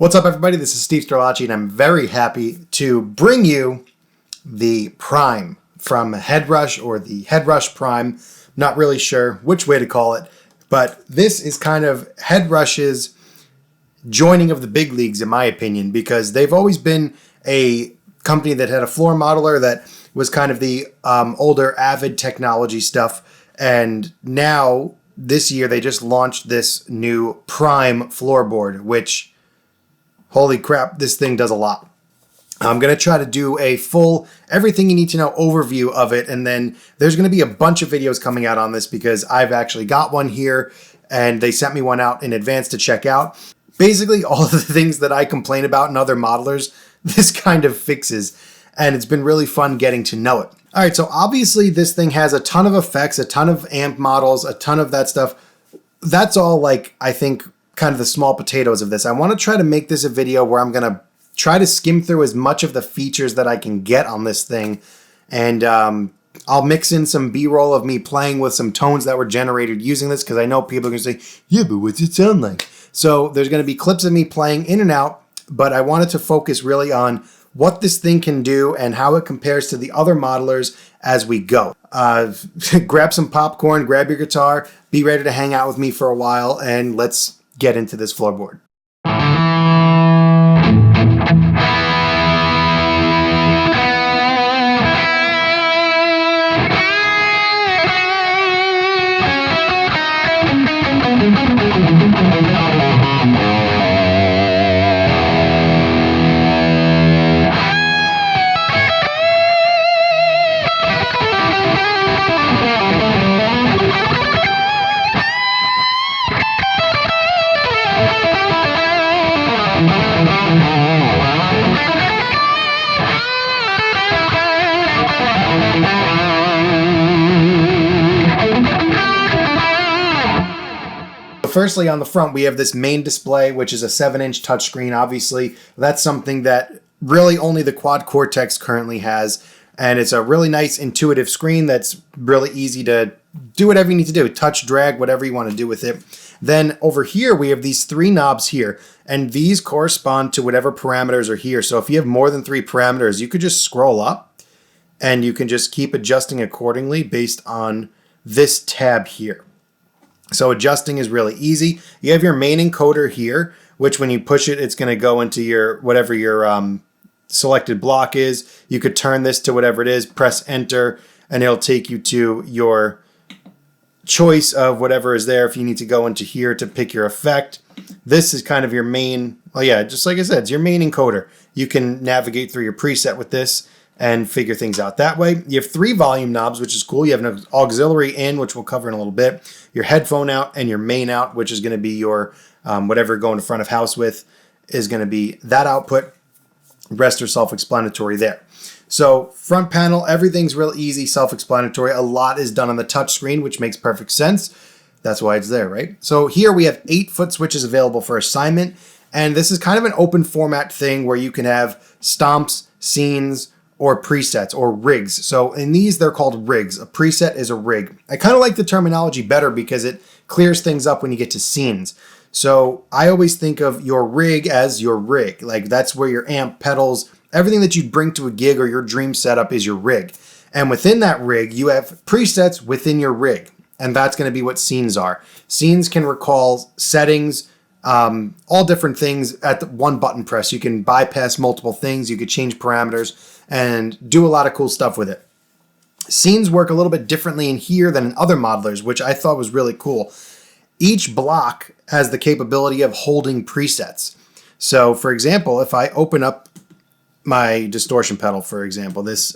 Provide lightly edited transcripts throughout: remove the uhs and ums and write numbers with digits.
What's up, everybody? This is Steve Strelacci, and I'm very happy to bring you the Prime from Headrush, or the Headrush Prime. Not really sure which way to call it, but this is kind of Headrush's joining of the big leagues, in my opinion, because they've always been a company that had a floor modeler that was kind of the older Avid technology stuff, and now this year they just launched this new Prime floorboard, which, holy crap, this thing does a lot. I'm going to try to do a full everything you need to know overview of it, and then there's going to be a bunch of videos coming out on this because I've actually got one here and they sent me one out in advance to check out. Basically, all of the things that I complain about in other modelers, this kind of fixes, and it's been really fun getting to know it. All right, so obviously this thing has a ton of effects, a ton of amp models, a ton of that stuff. That's all, like, I think, kind of the small potatoes of this. I want to try to make this a video where I'm going to try to skim through as much of the features that I can get on this thing, and I'll mix in some B-roll of me playing with some tones that were generated using this, because I know people are going to say, yeah, but what's it sound like? So there's going to be clips of me playing in and out, but I wanted to focus really on what this thing can do and how it compares to the other modelers as we go. Grab some popcorn, grab your guitar, be ready to hang out with me for a while, and let's get into this floorboard. Firstly, on the front, we have this main display, which is a 7-inch touchscreen. Obviously, that's something that really only the Quad Cortex currently has. And it's a really nice, intuitive screen that's really easy to do whatever you need to do. Touch, drag, whatever you want to do with it. Then over here, we have these 3 knobs here. And these correspond to whatever parameters are here. So if you have more than 3 parameters, you could just scroll up. And you can just keep adjusting accordingly based on this tab here. So adjusting is really easy. You have your main encoder here, which when you push it, it's going to go into your whatever your selected block is. You could turn this to whatever it is, press enter, and it'll take you to your choice of whatever is there if you need to go into here to pick your effect. This is kind of your main, well, yeah, just like I said, it's your main encoder. You can navigate through your preset with this and figure things out that way. You have 3 volume knobs, which is cool. You have an auxiliary in, which we'll cover in a little bit, your headphone out, and your main out, which is going to be your whatever you're going to front of house with is going to be that output. Rest are self-explanatory there. So front panel, everything's real easy, self-explanatory. A lot is done on the touch screen, which makes perfect sense. That's why it's there, right? So here we have 8 foot switches available for assignment, and this is kind of an open format thing where you can have stomps, scenes, or presets, or rigs. So in these, they're called rigs. A preset is a rig. I kind of like the terminology better because it clears things up when you get to scenes. So I always think of your rig as your rig. Like, that's where your amp, pedals, everything that you'd bring to a gig or your dream setup is your rig. And within that rig, you have presets within your rig. And that's going to be what scenes are. Scenes can recall settings, all different things at the one button press. You can bypass multiple things. You could change parameters and do a lot of cool stuff with it. Scenes work a little bit differently in here than in other modelers, which I thought was really cool. Each block has the capability of holding presets. So for example, if I open up my distortion pedal, for example, this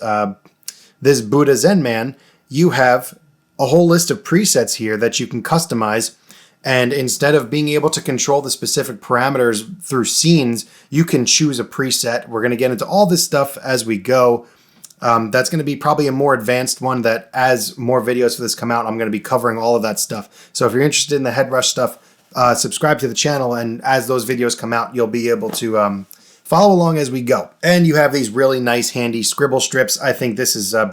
Buddha Zen Man, you have a whole list of presets here that you can customize. And instead of being able to control the specific parameters through scenes, you can choose a preset. We're going to get into all this stuff as we go. That's going to be probably a more advanced one that as more videos for this come out, I'm going to be covering all of that stuff. So if you're interested in the Headrush stuff, subscribe to the channel. And as those videos come out, you'll be able to follow along as we go. And you have these really nice, handy scribble strips. I think this is, I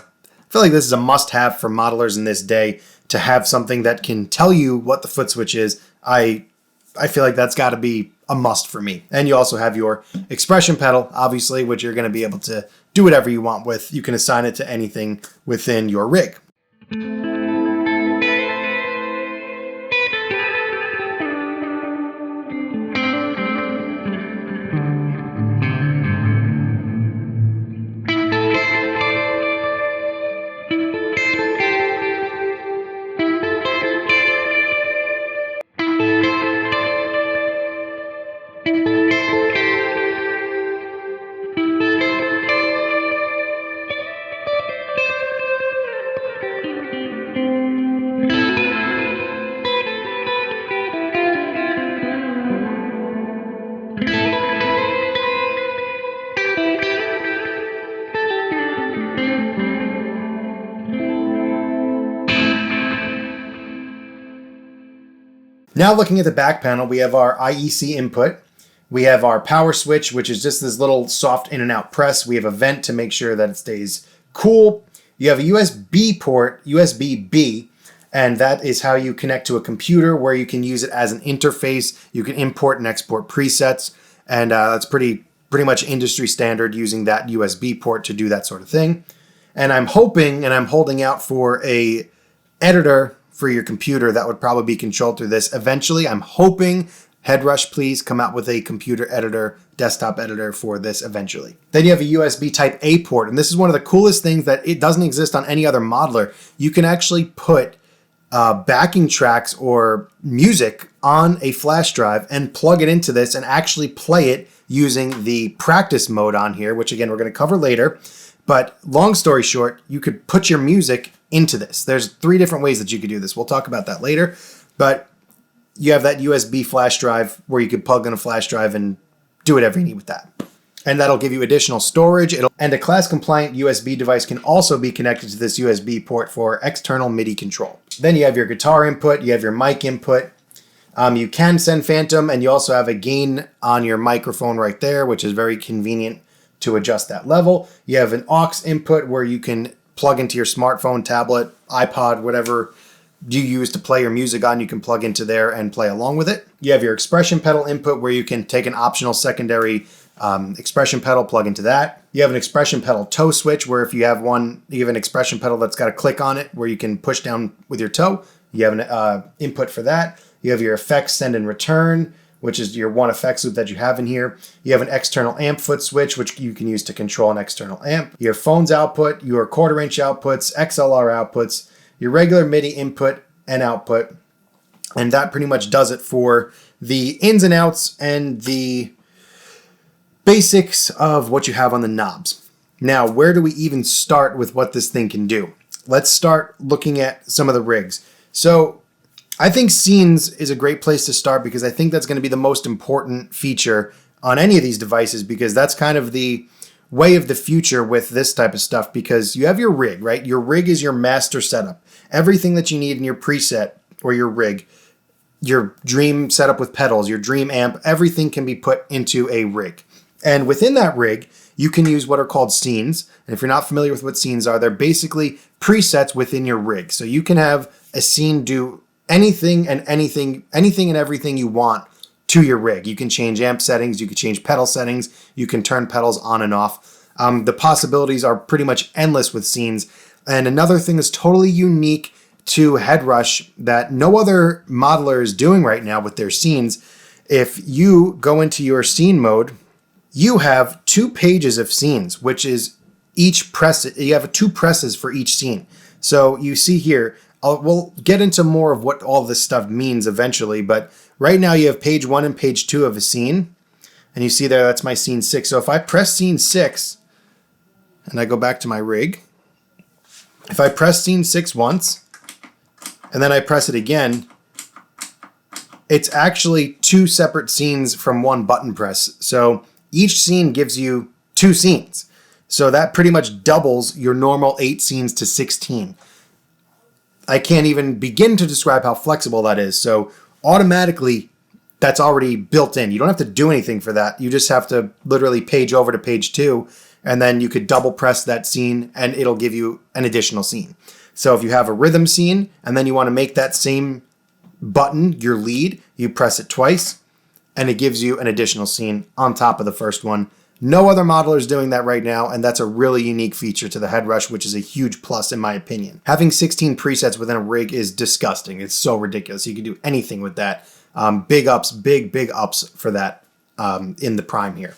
feel like this is a must-have for modelers in this day, to have something that can tell you what the foot switch is. I feel like that's got to be a must for me. And you also have your expression pedal, obviously, which you're going to be able to do whatever you want with. You can assign it to anything within your rig. Now looking at the back panel, we have our IEC input. We have our power switch, which is just this little soft in and out press. We have a vent to make sure that it stays cool. You have a USB port, USB-B, and that is how you connect to a computer where you can use it as an interface. You can import and export presets, and that's pretty much industry standard using that USB port to do that sort of thing. And I'm hoping, and I'm holding out for a editor for your computer that would probably be controlled through this. Eventually, I'm hoping Headrush, please come out with a computer editor, desktop editor for this eventually. Then you have a USB type A port, and this is one of the coolest things that it doesn't exist on any other modeler. You can actually put backing tracks or music on a flash drive and plug it into this and actually play it using the practice mode on here, which again, we're going to cover later. But long story short, you could put your music into this. There's 3 different ways that you could do this. We'll talk about that later. But you have that USB flash drive where you could plug in a flash drive and do whatever you need with that. And that'll give you additional storage. And a class compliant USB device can also be connected to this USB port for external MIDI control. Then you have your guitar input, you have your mic input. You can send phantom, and you also have a gain on your microphone right there, which is very convenient to adjust that level. You have an aux input where you can plug into your smartphone, tablet, iPod, whatever you use to play your music on, you can plug into there and play along with it. You have your expression pedal input where you can take an optional secondary expression pedal, plug into that. You have an expression pedal toe switch where if you have an expression pedal that's got a click on it where you can push down with your toe. You have an input for that. You have your effects send and return, which is your one effects loop that you have in here. You have an external amp foot switch, which you can use to control an external amp. Your phone's output, your 1/4 inch outputs, XLR outputs, your regular MIDI input and output. And that pretty much does it for the ins and outs and the basics of what you have on the knobs. Now, where do we even start with what this thing can do? Let's start looking at some of the rigs. So I think scenes is a great place to start because I think that's going to be the most important feature on any of these devices, because that's kind of the way of the future with this type of stuff, because you have your rig, right? Your rig is your master setup. Everything that you need in your preset or your rig, your dream setup with pedals, your dream amp, everything can be put into a rig. And within that rig, you can use what are called scenes. And if you're not familiar with what scenes are, they're basically presets within your rig. So you can have a scene do anything and everything you want to your rig. You can change amp settings, you can change pedal settings, you can turn pedals on and off. The possibilities are pretty much endless with scenes. And another thing that's totally unique to Headrush that no other modeler is doing right now with their scenes, if you go into your scene mode, you have 2 pages of scenes, which is each press. You have 2 presses for each scene. So you see here, we'll get into more of what all this stuff means eventually, but right now you have page 1 and page 2 of a scene, and you see there, that's my scene 6. So if I press scene 6, and I go back to my rig, if I press scene 6 once, and then I press it again, it's actually 2 separate scenes from 1 button press. So each scene gives you 2 scenes. So that pretty much doubles your normal 8 scenes to 16. I can't even begin to describe how flexible that is. So automatically, that's already built in. You don't have to do anything for that. You just have to literally page over to page 2, and then you could double press that scene and it'll give you an additional scene. So if you have a rhythm scene and then you want to make that same button your lead, you press it twice, and it gives you an additional scene on top of the first one. No other modeler is doing that right now, and that's a really unique feature to the Headrush, which is a huge plus in my opinion. Having 16 presets within a rig is disgusting. It's so ridiculous. You can do anything with that. Big ups, big ups for that in the Prime here.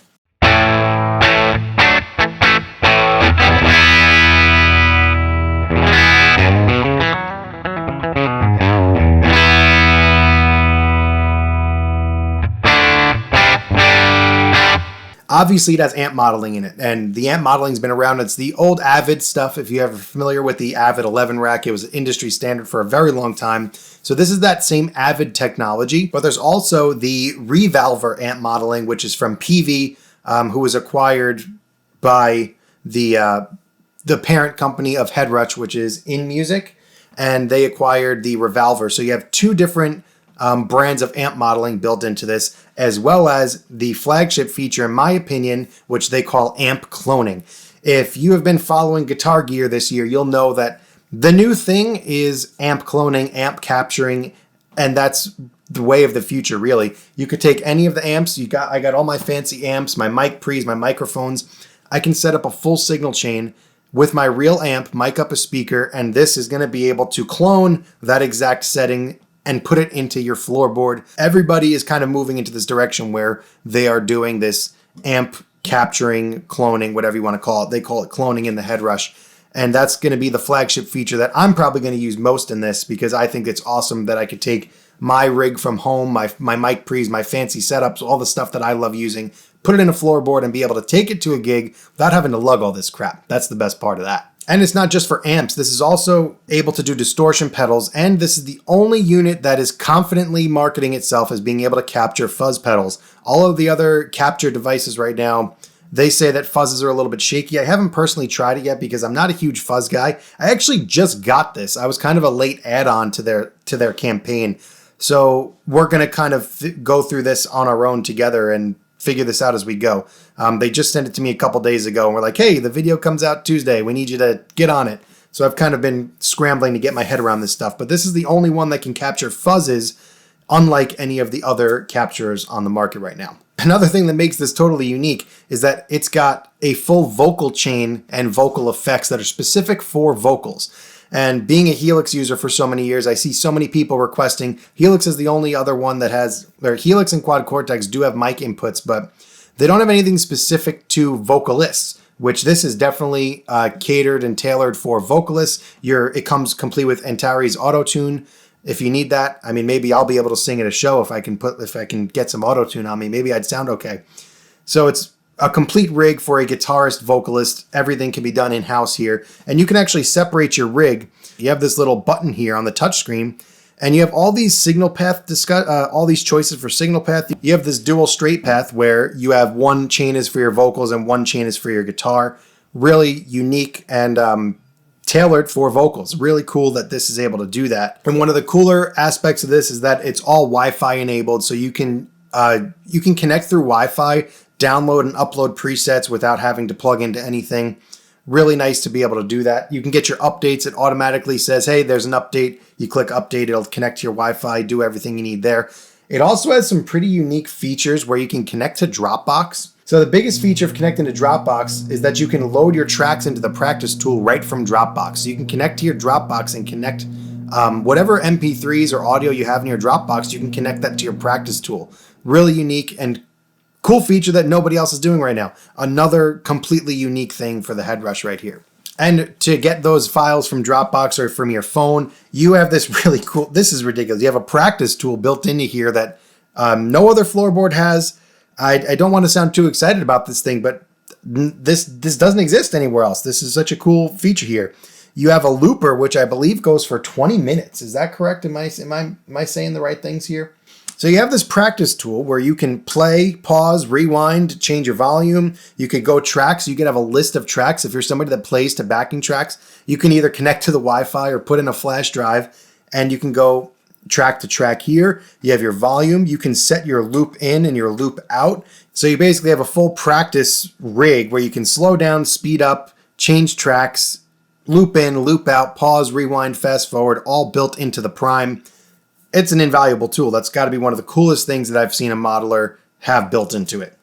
Obviously, it has amp modeling in it, and the amp modeling's been around. It's the old Avid stuff. If you're ever familiar with the Avid 11 rack, it was industry standard for a very long time. So this is that same Avid technology, but there's also the Revolver amp modeling, which is from PV, who was acquired by the parent company of Headrush, which is In Music, and they acquired the Revolver. So you have two different brands of amp modeling built into this, as well as the flagship feature, in my opinion, which they call amp cloning. If you have been following Guitar Gear this year, you'll know that the new thing is amp cloning, amp capturing, and that's the way of the future, really. You could take any of the amps. I got all my fancy amps, my mic pre's, my microphones. I can set up a full signal chain with my real amp, mic up a speaker, and this is going to be able to clone that exact setting and put it into your floorboard. Everybody is kind of moving into this direction where they are doing this amp capturing, cloning, whatever you want to call it. They call it cloning in the Headrush. And that's going to be the flagship feature that I'm probably going to use most in this, because I think it's awesome that I could take my rig from home, my mic pre's, my fancy setups, all the stuff that I love using, put it in a floorboard and be able to take it to a gig without having to lug all this crap. That's the best part of that. And it's not just for amps. This is also able to do distortion pedals, and this is the only unit that is confidently marketing itself as being able to capture fuzz pedals. All of the other capture devices right now, they say that fuzzes are a little bit shaky. I haven't personally tried it yet because I'm not a huge fuzz guy. I actually just got this. I was kind of a late add-on to their campaign. So we're going to kind of go through this on our own together and figure this out as we go. They just sent it to me a couple days ago, and we're like, hey, the video comes out Tuesday. We need you to get on it. So I've kind of been scrambling to get my head around this stuff, but this is the only one that can capture fuzzes, unlike any of the other capturers on the market right now. Another thing that makes this totally unique is that it's got a full vocal chain and vocal effects that are specific for vocals. And being a Helix user for so many years, I see so many people requesting. Helix is the only other one that has, or Helix and Quad Cortex do have mic inputs, but they don't have anything specific to vocalists, which this is definitely catered and tailored for vocalists. It comes complete with Antares Auto-Tune. If you need that, I mean, maybe I'll be able to sing at a show if I can get some auto-tune on me. Maybe I'd sound okay. So it's a complete rig for a guitarist, vocalist. Everything can be done in-house here. And you can actually separate your rig. You have this little button here on the touchscreen, and you have all these signal path, all these choices for signal path. You have this dual straight path where you have one chain is for your vocals and one chain is for your guitar. Really unique and tailored for vocals. Really cool that this is able to do that. And one of the cooler aspects of this is that it's all Wi-Fi enabled, so you can connect through Wi-Fi, download and upload presets without having to plug into anything. Really nice to be able to do that. You can get your updates. It automatically says, hey, there's an update. You click update, it'll connect to your Wi-Fi, do everything you need there. It also has some pretty unique features where you can connect to Dropbox. So the biggest feature of connecting to Dropbox is that you can load your tracks into the practice tool right from Dropbox. So you can connect to your Dropbox and connect whatever MP3s or audio you have in your Dropbox, you can connect that to your practice tool. Really unique and cool feature that nobody else is doing right now. Another completely unique thing for the Headrush right here. And to get those files from Dropbox or from your phone, you have this really cool, this is ridiculous. You have a practice tool built into here that no other floorboard has. I don't want to sound too excited about this thing, but this doesn't exist anywhere else. This is such a cool feature here. You have a looper, which I believe goes for 20 minutes. Is that correct? Am I saying the right things here? So you have this practice tool where you can play, pause, rewind, change your volume. You could go tracks. You could have a list of tracks. If you're somebody that plays to backing tracks, you can either connect to the Wi-Fi or put in a flash drive, and you can go track to track here. You have your volume. You can set your loop in and your loop out. So you basically have a full practice rig where you can slow down, speed up, change tracks, loop in, loop out, pause, rewind, fast forward, all built into the Prime. it's an invaluable tool. That's got to be one of the coolest things that I've seen a modeler have built into it.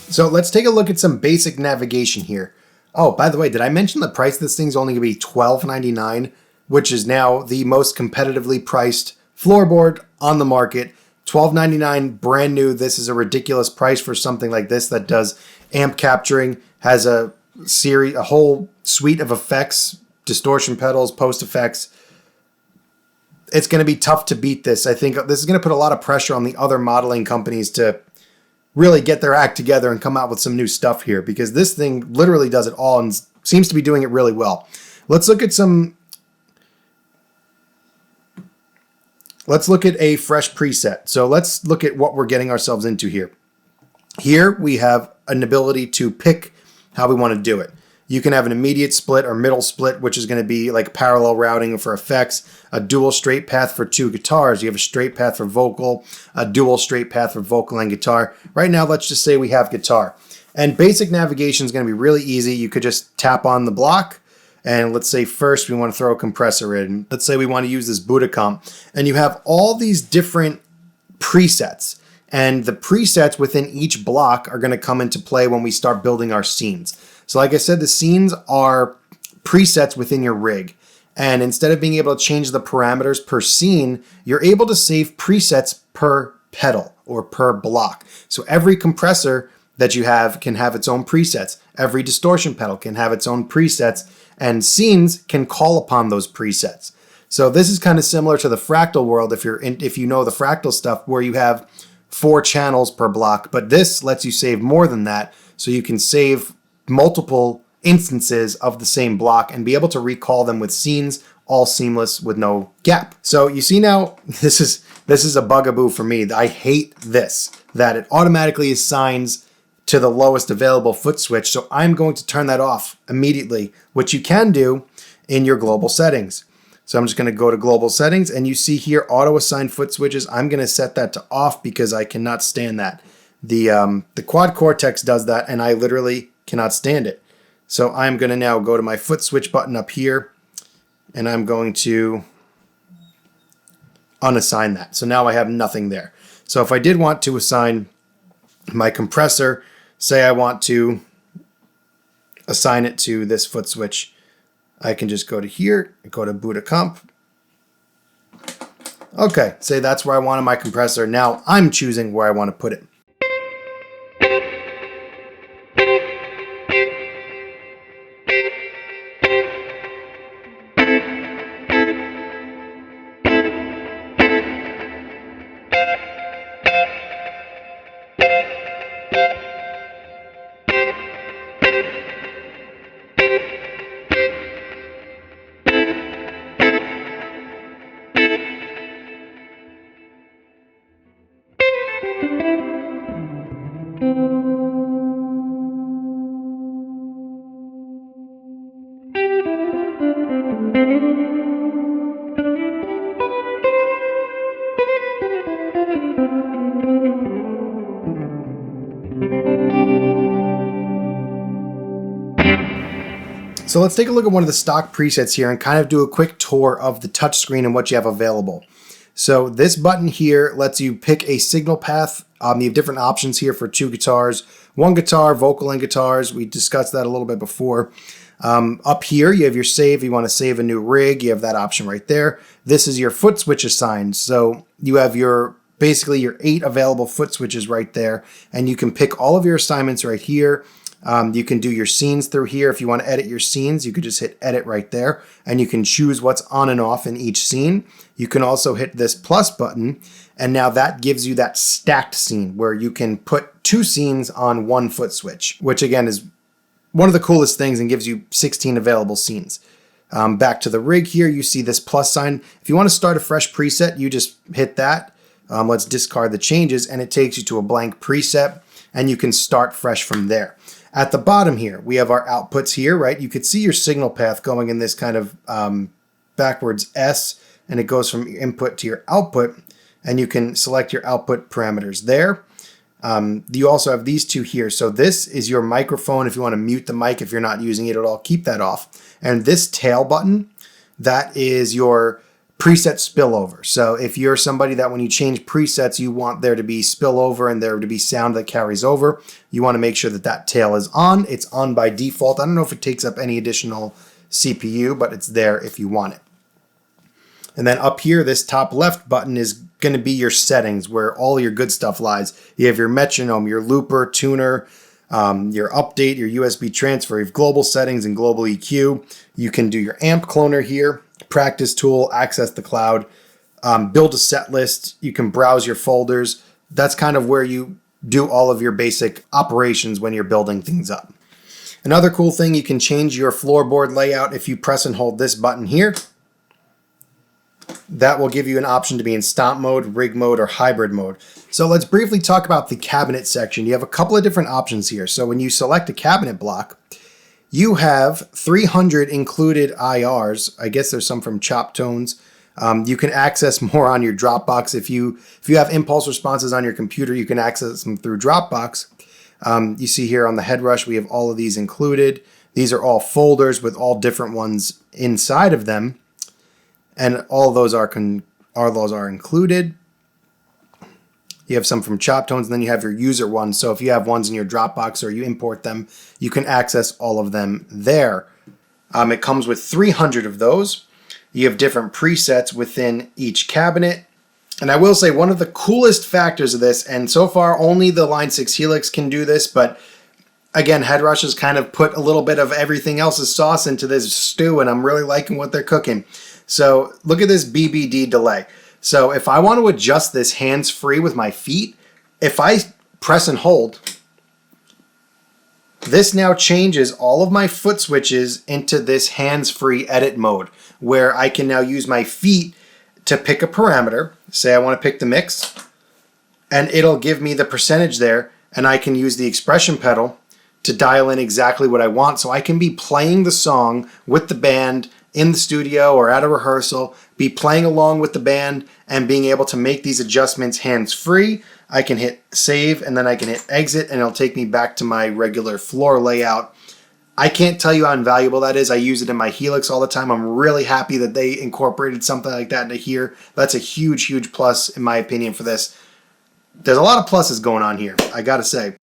So let's take a look at some basic navigation here. Oh, by the way, did I mention the price of this thing's only going to be $12.99, which is now the most competitively priced floorboard on the market. $12.99, brand new. This is a ridiculous price for something like this that does amp capturing, has a whole suite of effects, distortion pedals, post effects. It's going to be tough to beat this. I think this is going to put a lot of pressure on the other modeling companies to really get their act together and come out with some new stuff here, because this thing literally does it all and seems to be doing it really well. Let's look at a fresh preset. So let's look at what we're getting ourselves into here. Here we have an ability to pick how we want to do it. You can have an immediate split or middle split, which is going to be like parallel routing for effects, a dual straight path for two guitars. You have a straight path for vocal, a dual straight path for vocal and guitar. Right now, let's just say we have guitar. And basic navigation is going to be really easy. You could just tap on the block, and let's say first we want to throw a compressor in. Let's say we want to use this Buddha comp. And you have all these different presets. And the presets within each block are going to come into play when we start building our scenes. So like I said, the scenes are presets within your rig. And instead of being able to change the parameters per scene, you're able to save presets per pedal or per block. So every compressor that you have can have its own presets. Every distortion pedal can have its own presets, and scenes can call upon those presets. So this is kind of similar to the fractal world if you know the fractal stuff, where you have 4 channels per block, but this lets you save more than that. So you can save multiple instances of the same block and be able to recall them with scenes, all seamless with no gap. So you see now, this is a bugaboo for me. I hate this, that it automatically assigns to the lowest available foot switch. So I'm going to turn that off immediately, which you can do in your global settings. So I'm just going to go to global settings, and you see here auto assign foot switches. I'm going to set that to off because I cannot stand that. The quad cortex does that, and I literally cannot stand it. So I'm going to now go to my foot switch button up here, and I'm going to unassign that. So now I have nothing there. So if I did want to assign my compressor, say I want to assign it to this foot switch, I can just go to here, go to Buddha comp. Okay, say that's where I wanted my compressor. Now I'm choosing where I want to put it. So let's take a look at one of the stock presets here and kind of do a quick tour of the touchscreen and what you have available. So this button here lets you pick a signal path. You have different options here for 2 guitars, 1 guitar, vocal and guitars. We discussed that a little bit before. Up here, you have your save. You want to save a new rig, you have that option right there. This is your foot switch assigned. So you have basically your 8 available foot switches right there, and you can pick all of your assignments right here. You can do your scenes through here. If you want to edit your scenes, you could just hit edit right there, and you can choose what's on and off in each scene. You can also hit this plus button, and now that gives you that stacked scene where you can put 2 scenes on 1 foot switch, which again is one of the coolest things and gives you 16 available scenes. Back to the rig here, you see this plus sign. If you want to start a fresh preset, you just hit that. Let's discard the changes, and it takes you to a blank preset, and you can start fresh from there. At the bottom here, we have our outputs here, right? You could see your signal path going in this kind of backwards S, and it goes from your input to your output, and you can select your output parameters there. You also have these 2 here. So this is your microphone. If you want to mute the mic, if you're not using it at all, keep that off. And this tail button, that is your preset spillover. So if you're somebody that when you change presets, you want there to be spillover and there to be sound that carries over, you want to make sure that that tail is on. It's on by default. I don't know if it takes up any additional CPU, but it's there if you want it. And then up here, this top left button is going to be your settings where all your good stuff lies. You have your metronome, your looper, tuner, your update, your USB transfer, you have global settings and global EQ. You can do your amp cloner here, practice tool, access the cloud, build a set list. You can browse your folders. That's kind of where you do all of your basic operations when you're building things up. Another cool thing, you can change your floorboard layout if you press and hold this button here. That will give you an option to be in stomp mode, rig mode, or hybrid mode. So let's briefly talk about the cabinet section. You have a couple of different options here. So when you select a cabinet block, you have 300 included IRs. I guess there's some from Chop Tones. You can access more on your Dropbox. If you have impulse responses on your computer, you can access them through Dropbox. You see here on the Headrush, we have all of these included. These are all folders with all different ones inside of them. And all those are included. You have some from Chop Tones, and then you have your user ones. So if you have ones in your Dropbox or you import them, you can access all of them there. It comes with 300 of those. You have different presets within each cabinet. And I will say one of the coolest factors of this, and so far only the Line 6 Helix can do this, but again, Headrush has kind of put a little bit of everything else's sauce into this stew, and I'm really liking what they're cooking. So look at this BBD delay. So if I want to adjust this hands-free with my feet, if I press and hold, this now changes all of my foot switches into this hands-free edit mode, where I can now use my feet to pick a parameter. Say I want to pick the mix, and it'll give me the percentage there, and I can use the expression pedal to dial in exactly what I want. So I can be playing the song with the band in the studio or at a rehearsal, be playing along with the band and being able to make these adjustments hands-free. I can hit save and then I can hit exit and it'll take me back to my regular floor layout. I can't tell you how invaluable that is. I use it in my Helix all the time. I'm really happy that they incorporated something like that into here. That's a huge, huge plus in my opinion for this. There's a lot of pluses going on here, I gotta say.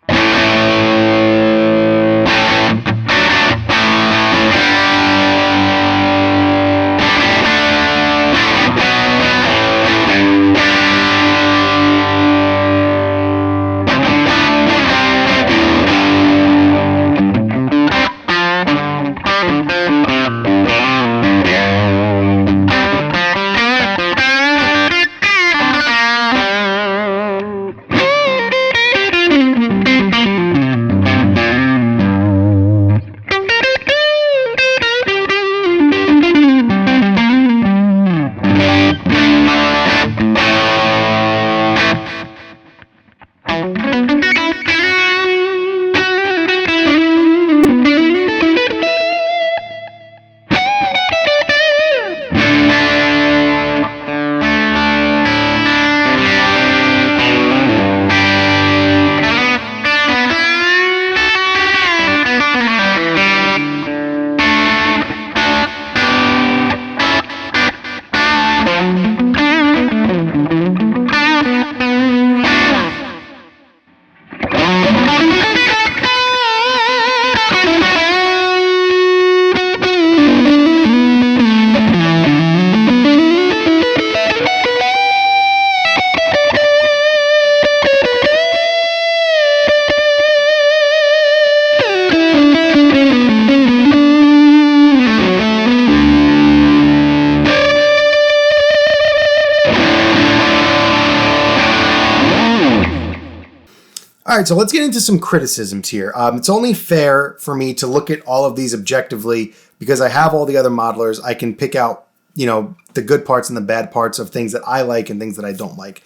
All right, so let's get into some criticisms here. It's only fair for me to look at all of these objectively because I have all the other modelers. I can pick out, the good parts and the bad parts of things that I like and things that I don't like.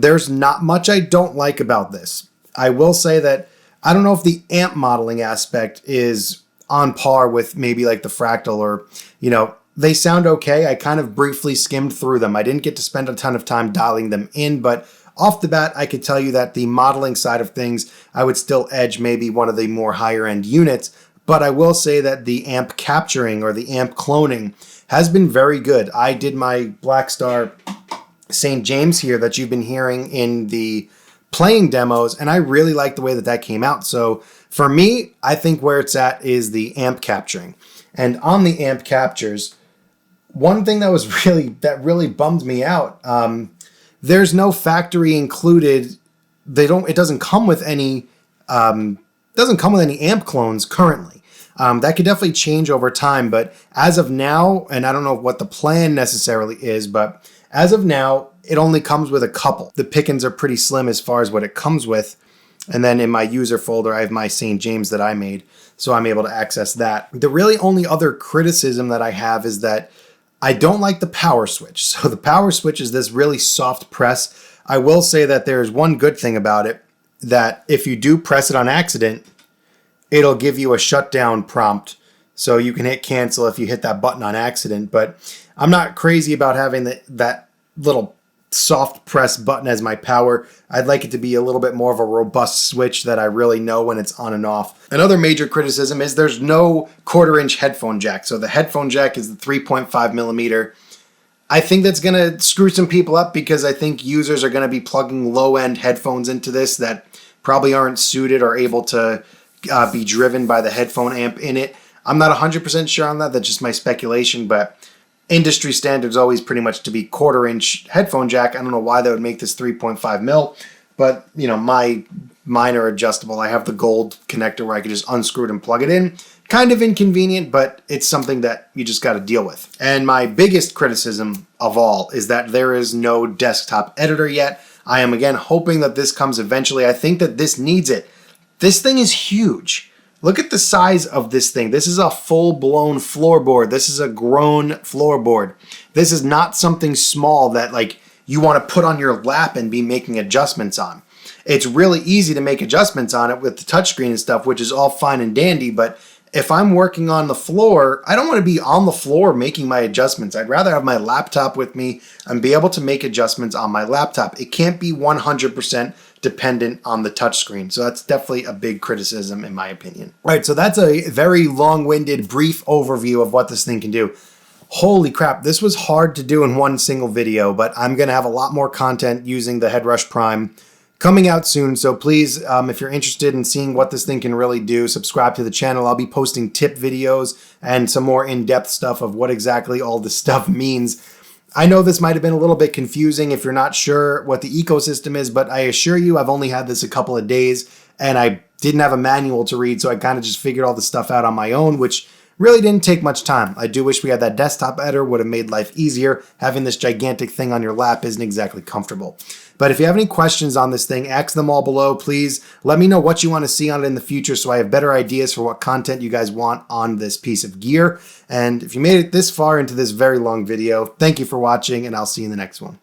There's not much I don't like about this. I will say that I don't know if the amp modeling aspect is on par with maybe like the Fractal or, they sound okay. I kind of briefly skimmed through them. I didn't get to spend a ton of time dialing them in, but off the bat, I could tell you that the modeling side of things, I would still edge maybe one of the more higher end units, but I will say that the amp capturing or the amp cloning has been very good. I did my Blackstar St. James here that you've been hearing in the playing demos, and I really like the way that that came out. So for me, I think where it's at is the amp capturing. And on the amp captures, one thing that really bummed me out, there's no factory included. It doesn't come with any amp clones currently. That could definitely change over time, but as of now, and I don't know what the plan necessarily is, but as of now, it only comes with a couple. The pickings are pretty slim as far as what it comes with. And then in my user folder, I have my St. James that I made, so I'm able to access that. The really only other criticism that I have is that I don't like the power switch. So the power switch is this really soft press. I will say that there's one good thing about it, that if you do press it on accident, it'll give you a shutdown prompt. So you can hit cancel if you hit that button on accident. But I'm not crazy about having that little soft press button as my power. I'd like it to be a little bit more of a robust switch that I really know when it's on and off. Another major criticism is there's no 1/4-inch headphone jack. So the headphone jack is the 3.5 millimeter. I think that's going to screw some people up because I think users are going to be plugging low-end headphones into this that probably aren't suited or able to be driven by the headphone amp in it. I'm not 100% sure on that. That's just my speculation, but industry standards always pretty much to be 1/4-inch headphone jack. I don't know why they would make this 3.5 mil, but mine are adjustable. I have the gold connector where I can just unscrew it and plug it in. Kind of inconvenient, but it's something that you just got to deal with. And my biggest criticism of all is that there is no desktop editor yet. I am again hoping that this comes eventually. I think that this needs it. This thing is huge. Look at the size of this thing. This is a full-blown floorboard. This is a grown floorboard. This is not something small that you want to put on your lap and be making adjustments on. It's really easy to make adjustments on it with the touchscreen and stuff, which is all fine and dandy, but if I'm working on the floor, I don't want to be on the floor making my adjustments. I'd rather have my laptop with me and be able to make adjustments on my laptop. It can't be 100% dependent on the touchscreen. So that's definitely a big criticism in my opinion. All right, so that's a very long-winded, brief overview of what this thing can do. Holy crap, this was hard to do in one single video, but I'm going to have a lot more content using the Headrush Prime coming out soon. So please, if you're interested in seeing what this thing can really do, subscribe to the channel. I'll be posting tip videos and some more in-depth stuff of what exactly all this stuff means. I know this might have been a little bit confusing if you're not sure what the ecosystem is, but I assure you I've only had this a couple of days and I didn't have a manual to read, so I kind of just figured all this stuff out on my own, which really didn't take much time. I do wish we had that desktop editor, would have made life easier. Having this gigantic thing on your lap isn't exactly comfortable. But if you have any questions on this thing, ask them all below. Please let me know what you want to see on it in the future so I have better ideas for what content you guys want on this piece of gear. And if you made it this far into this very long video, thank you for watching, and I'll see you in the next one.